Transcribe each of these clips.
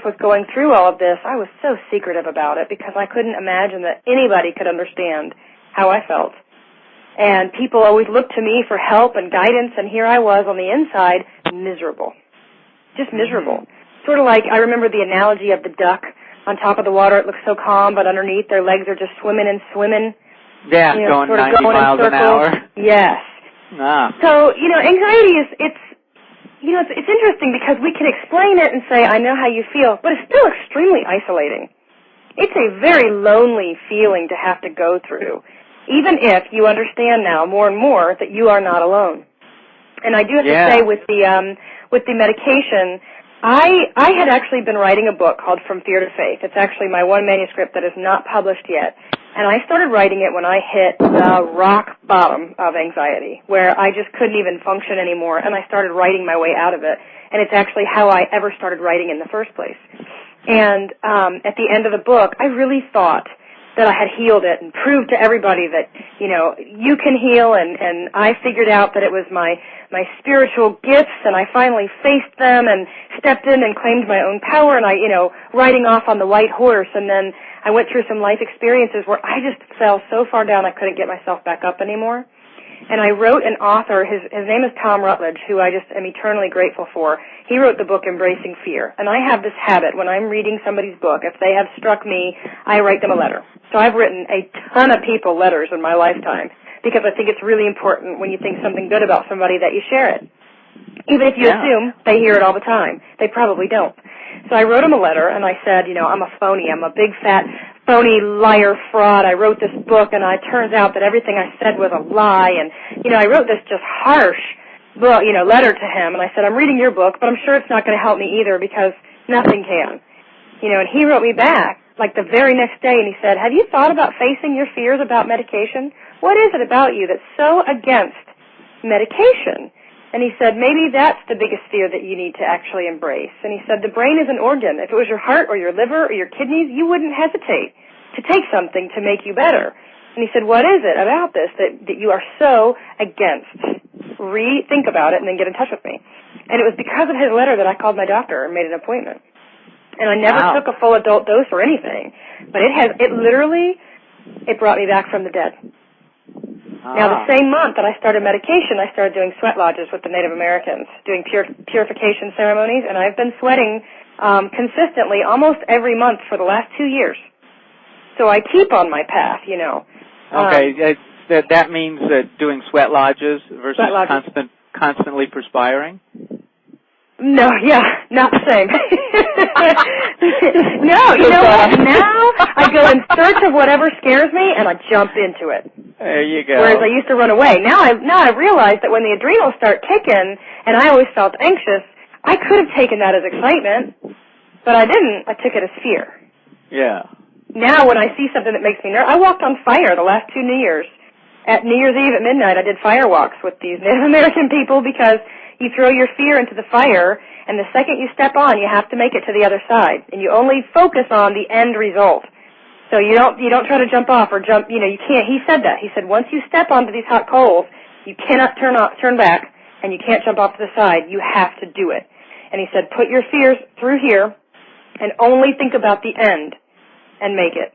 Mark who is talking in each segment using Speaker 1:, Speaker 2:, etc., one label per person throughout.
Speaker 1: was going through all of this, I was so secretive about it because I couldn't imagine that anybody could understand how I felt. And people always looked to me for help and guidance, and here I was on the inside, miserable. Just miserable. Sort of like, I remember the analogy of the duck on top of the water. It looks so calm, but underneath their legs are just swimming and swimming.
Speaker 2: Yeah,
Speaker 1: you know,
Speaker 2: going 90 miles an hour.
Speaker 1: Yes.
Speaker 2: Ah.
Speaker 1: So, anxiety is, it's interesting because we can explain it and say, I know how you feel, but it's still extremely isolating. It's a very lonely feeling to have to go through, even if you understand now more and more that you are not alone. And I do have to say with the medication, I had actually been writing a book called From Fear to Faith. It's actually my one manuscript that is not published yet. And I started writing it when I hit the rock bottom of anxiety, where I just couldn't even function anymore, and I started writing my way out of it. And it's actually how I ever started writing in the first place. And at the end of the book, I really thought that I had healed it and proved to everybody that, you can heal, and I figured out that it was my spiritual gifts, and I finally faced them and stepped in and claimed my own power, and I, riding off on the white horse, and then I went through some life experiences where I just fell so far down I couldn't get myself back up anymore. And I wrote an author, his name is Tom Rutledge, who I just am eternally grateful for. He wrote the book Embracing Fear. And I have this habit, when I'm reading somebody's book, if they have struck me, I write them a letter. So I've written a ton of people letters in my lifetime because I think it's really important when you think something good about somebody that you share it. Even if you assume they hear it all the time. They probably don't. So I wrote him a letter, and I said, I'm a phony. I'm a big, fat, phony liar fraud. I wrote this book, and it turns out that everything I said was a lie. And, I wrote this just harsh, letter to him. And I said, I'm reading your book, but I'm sure it's not going to help me either because nothing can. And he wrote me back, like the very next day, and he said, have you thought about facing your fears about medication? What is it about you that's so against medication? And he said, maybe that's the biggest fear that you need to actually embrace. And he said, the brain is an organ. If it was your heart or your liver or your kidneys, you wouldn't hesitate to take something to make you better. And he said, what is it about this that you are so against? Think about it and then get in touch with me. And it was because of his letter that I called my doctor and made an appointment. And I never took a full adult dose or anything. But it literally brought me back from the dead. Now, the same month that I started medication, I started doing sweat lodges with the Native Americans, doing purification ceremonies, and I've been sweating consistently almost every month for the last 2 years. So I keep on my path,
Speaker 2: Okay, that means that doing sweat lodges versus constantly perspiring?
Speaker 1: No, not the same. No, what? Now I go in search of whatever scares me, and I jump into it.
Speaker 2: There you go.
Speaker 1: Whereas I used to run away. Now I realize that when the adrenals start kicking, and I always felt anxious, I could have taken that as excitement, but I didn't. I took it as fear.
Speaker 2: Yeah.
Speaker 1: Now when I see something that makes me nervous, I walked on fire the last 2 New Years. At New Year's Eve at midnight, I did fire walks with these Native American people because you throw your fear into the fire, and the second you step on, you have to make it to the other side, and you only focus on the end result. So you don't try to jump off or jump. You can't. He said that. He said once you step onto these hot coals, you cannot turn back, and you can't jump off to the side. You have to do it. And he said put your fears through here, and only think about the end, and make it.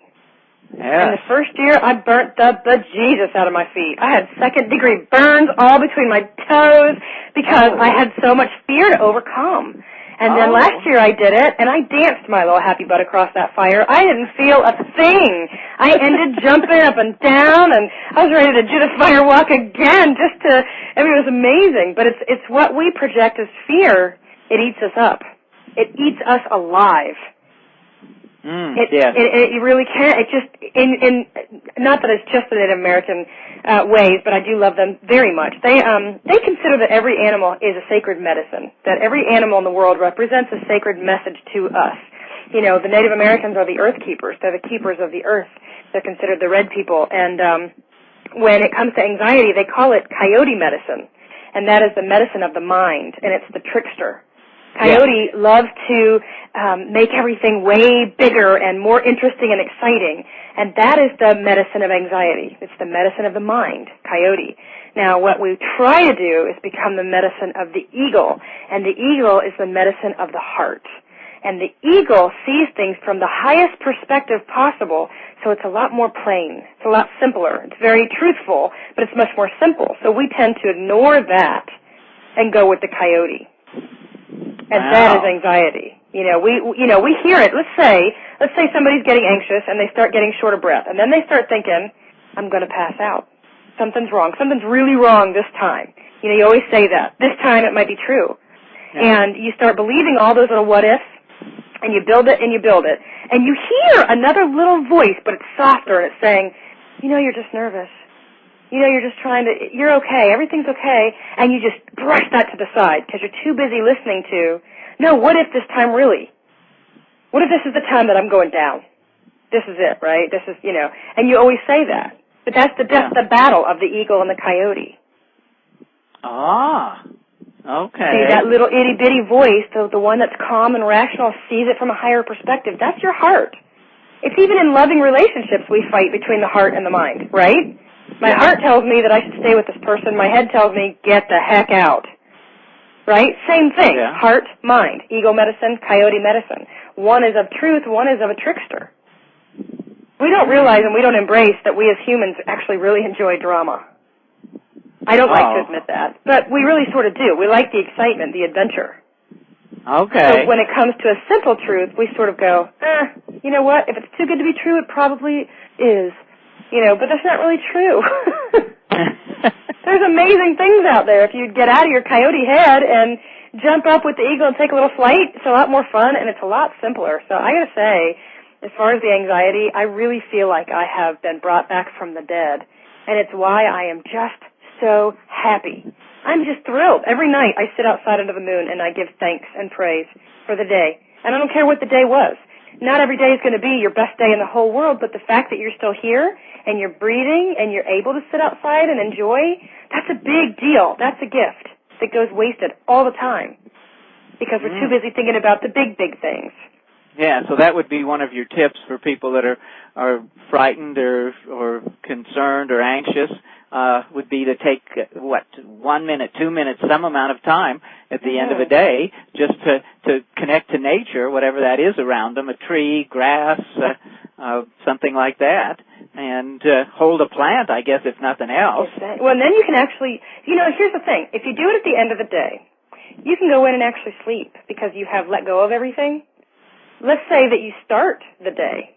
Speaker 2: Yeah.
Speaker 1: And the first year, I burnt the bejesus out of my feet. I had second-degree burns all between my toes because I had so much fear to overcome. And then last year I did it, and I danced my little happy butt across that fire. I didn't feel a thing. I ended jumping up and down, and I was ready to do the fire walk again it was amazing. But it's what we project as fear. It eats us up. It eats us alive. It really can. It just, not that it's just the Native American ways, but I do love them very much. They consider that every animal is a sacred medicine, that every animal in the world represents a sacred message to us. The Native Americans are the earth keepers. They're the keepers of the earth. They're considered the red people. And when it comes to anxiety, they call it coyote medicine, and that is the medicine of the mind, and it's the trickster. Coyote loves to make everything way bigger and more interesting and exciting, and that is the medicine of anxiety. It's the medicine of the mind, coyote. Now, what we try to do is become the medicine of the eagle, and the eagle is the medicine of the heart. And the eagle sees things from the highest perspective possible, so it's a lot more plain. It's a lot simpler. It's very truthful, but it's much more simple. So we tend to ignore that and go with the coyote. And that is anxiety. We hear it. Let's say somebody's getting anxious and they start getting short of breath, and then they start thinking, I'm going to pass out. Something's wrong. Something's really wrong this time. You always say that. This time it might be true. Yeah. And you start believing all those little what-ifs, and you build it and you build it. And you hear another little voice, but it's softer, and it's saying, you're just nervous. You're just you're okay. Everything's okay. And you just brush that to the side because you're too busy listening to, no, what if this time really? What if this is the time that I'm going down? This is it, right? This is, and you always say that. But that's the battle of the eagle and the coyote.
Speaker 2: Ah. Okay.
Speaker 1: See, that little itty-bitty voice, the one that's calm and rational, sees it from a higher perspective. That's your heart. It's even in loving relationships we fight between the heart and the mind, right? My heart tells me that I should stay with this person. My head tells me, get the heck out. Right? Same thing. Yeah. Heart, mind. Ego medicine, coyote medicine. One is of truth, one is of a trickster. We don't realize and we don't embrace that we as humans actually really enjoy drama. I don't like to admit that, but we really sort of do. We like the excitement, the adventure.
Speaker 2: Okay.
Speaker 1: So when it comes to a simple truth, we sort of go, you know what? If it's too good to be true, it probably is. But that's not really true. There's amazing things out there. If you get out of your coyote head and jump up with the eagle and take a little flight, it's a lot more fun, and it's a lot simpler. So I got to say, as far as the anxiety, I really feel like I have been brought back from the dead, and it's why I am just so happy. I'm just thrilled. Every night I sit outside under the moon and I give thanks and praise for the day. And I don't care what the day was. Not every day is going to be your best day in the whole world, but the fact that you're still here and you're breathing and you're able to sit outside and enjoy, that's a big deal. That's a gift that goes wasted all the time because we're too busy thinking about the big, big things.
Speaker 2: Yeah, so that would be one of your tips for people that are frightened or concerned or anxious. Would be to take, 1 minute, 2 minutes, some amount of time at the end of the day just to connect to nature, whatever that is around them, a tree, grass, something like that, and hold a plant, I guess, if nothing else.
Speaker 1: Well, and then you can actually, here's the thing. If you do it at the end of the day, you can go in and actually sleep because you have let go of everything. Let's say that you start the day.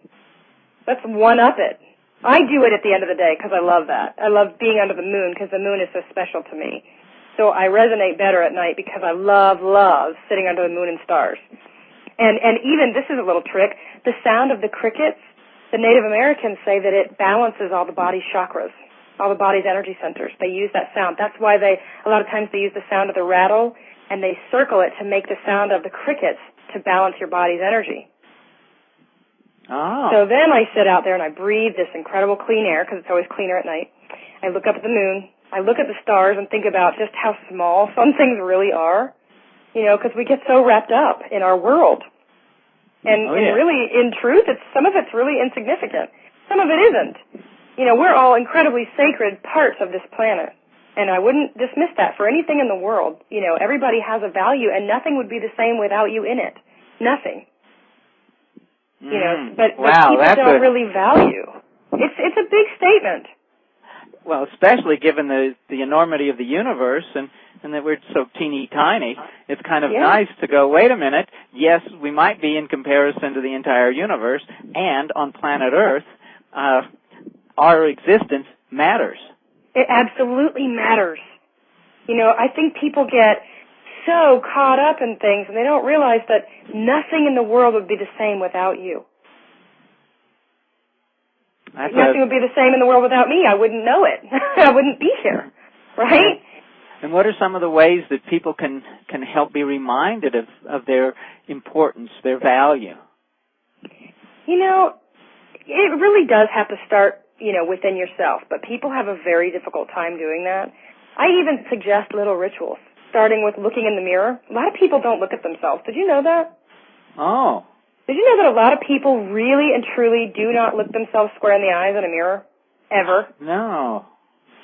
Speaker 1: Let's one-up it. I do it at the end of the day because I love that. I love being under the moon because the moon is so special to me. So I resonate better at night because I love sitting under the moon and stars. And even, this is a little trick, the sound of the crickets, the Native Americans say that it balances all the body's chakras, all the body's energy centers. They use that sound. That's why a lot of times they use the sound of the rattle and they circle it to make the sound of the crickets to balance your body's energy.
Speaker 2: Oh.
Speaker 1: So then I sit out there and I breathe this incredible clean air because it's always cleaner at night. I look up at the moon. I look at the stars and think about just how small some things really are, because we get so wrapped up in our world. And really, in truth, some of it's really insignificant. Some of it isn't. We're all incredibly sacred parts of this planet. And I wouldn't dismiss that for anything in the world. Everybody has a value and nothing would be the same without you in it. Nothing. But people don't really value. It's a big statement.
Speaker 2: Well, especially given the enormity of the universe and that we're so teeny tiny, it's kind of nice to go, wait a minute, yes, we might be in comparison to the entire universe, and on planet Earth, our existence matters.
Speaker 1: It absolutely matters. I think people get so caught up in things, and they don't realize that nothing in the world would be the same without you. Nothing would be the same in the world without me. I wouldn't know it. I wouldn't be here, right?
Speaker 2: And what are some of the ways that people can help be reminded of their importance, their value?
Speaker 1: It really does have to start, within yourself, but people have a very difficult time doing that. I even suggest little rituals, starting with looking in the mirror. A lot of people don't look at themselves. Did you know that?
Speaker 2: Oh.
Speaker 1: Did you know that a lot of people really and truly do not look themselves square in the eyes in a mirror? Ever?
Speaker 2: No.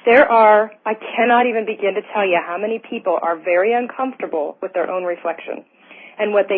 Speaker 1: I cannot even begin to tell you how many people are very uncomfortable with their own reflection. And what they